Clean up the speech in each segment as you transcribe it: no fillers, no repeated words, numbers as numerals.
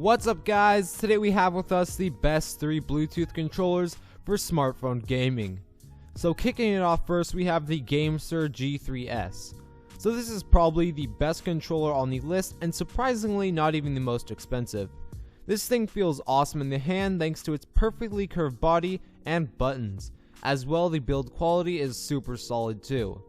What's up guys, today we have with us the best 3 Bluetooth controllers for smartphone gaming. So kicking it off first, we have the GameSir G3S. So this is probably the best controller on the list and surprisingly not even the most expensive. This thing feels awesome in the hand thanks to its perfectly curved body and buttons. As well, the build quality is super solid too.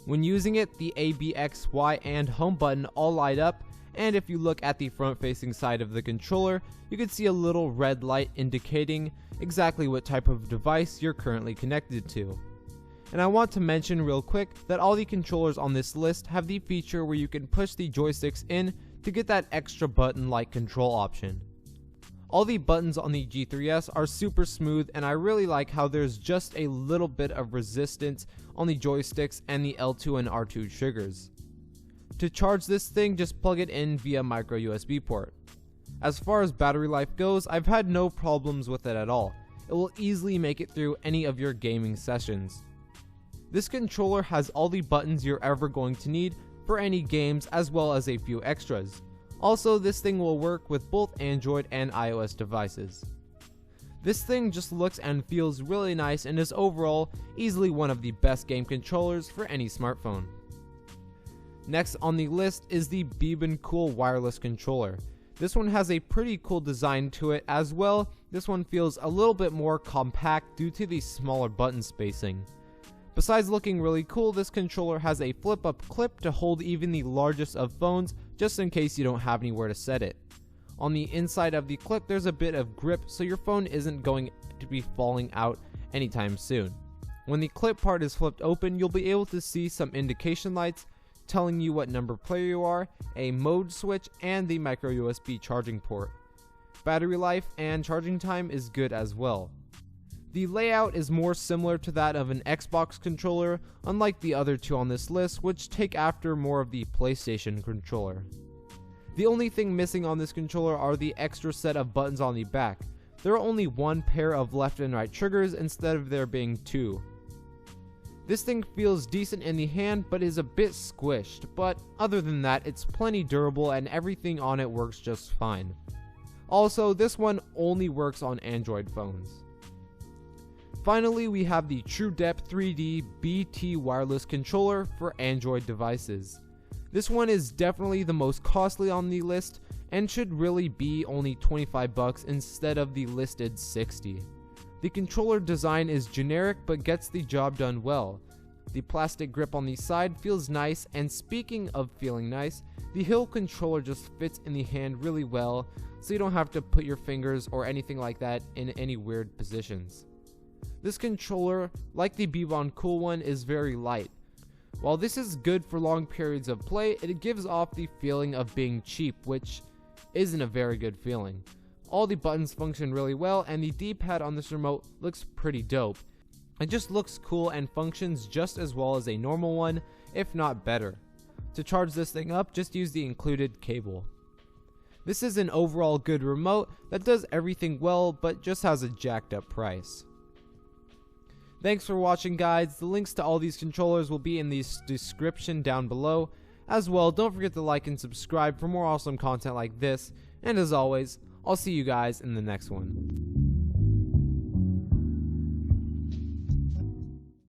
When using it, the A, B, X, Y, and home button all light up, and if you look at the front facing side of the controller, you can see a little red light indicating exactly what type of device you're currently connected to. And I want to mention real quick that all the controllers on this list have the feature where you can push the joysticks in to get that extra button-like control option. All the buttons on the G3S are super smooth, and I really like how there's just a little bit of resistance on the joysticks and the L2 and R2 triggers. To charge this thing, just plug it in via micro USB port. As far as battery life goes, I've had no problems with it at all. It will easily make it through any of your gaming sessions. This controller has all the buttons you're ever going to need for any games, as well as a few extras. Also, this thing will work with both Android and iOS devices. This thing just looks and feels really nice and is overall easily one of the best game controllers for any smartphone. Next on the list is the Beboncool Wireless Controller. This one has a pretty cool design to it as well. This one feels a little bit more compact due to the smaller button spacing. Besides looking really cool, this controller has a flip-up clip to hold even the largest of phones, just in case you don't have anywhere to set it. On the inside of the clip, there's a bit of grip, so your phone isn't going to be falling out anytime soon. When the clip part is flipped open, you'll be able to see some indication lights telling you what number player you are, a mode switch, and the micro USB charging port. Battery life and charging time is good as well. The layout is more similar to that of an Xbox controller, unlike the other two on this list, which take after more of the PlayStation controller. The only thing missing on this controller are the extra set of buttons on the back. There are only one pair of left and right triggers instead of there being two. This thing feels decent in the hand but is a bit squished, but other than that it's plenty durable and everything on it works just fine. Also, this one only works on Android phones. Finally, we have the TrueDepth 3D BT wireless controller for Android devices. This one is definitely the most costly on the list and should really be only $25 instead of the listed $60. The controller design is generic but gets the job done well. The plastic grip on the side feels nice, and speaking of feeling nice, the heel controller just fits in the hand really well, so you don't have to put your fingers or anything like that in any weird positions. This controller, like the Beboncool one, is very light. While this is good for long periods of play, it gives off the feeling of being cheap, which isn't a very good feeling. All the buttons function really well, and the D-pad on this remote looks pretty dope. It just looks cool and functions just as well as a normal one, if not better. To charge this thing up, just use the included cable. This is an overall good remote that does everything well, but just has a jacked up price. Thanks for watching guys. The links to all these controllers will be in the description down below. As well, don't forget to like and subscribe for more awesome content like this, and as always, I'll see you guys in the next one.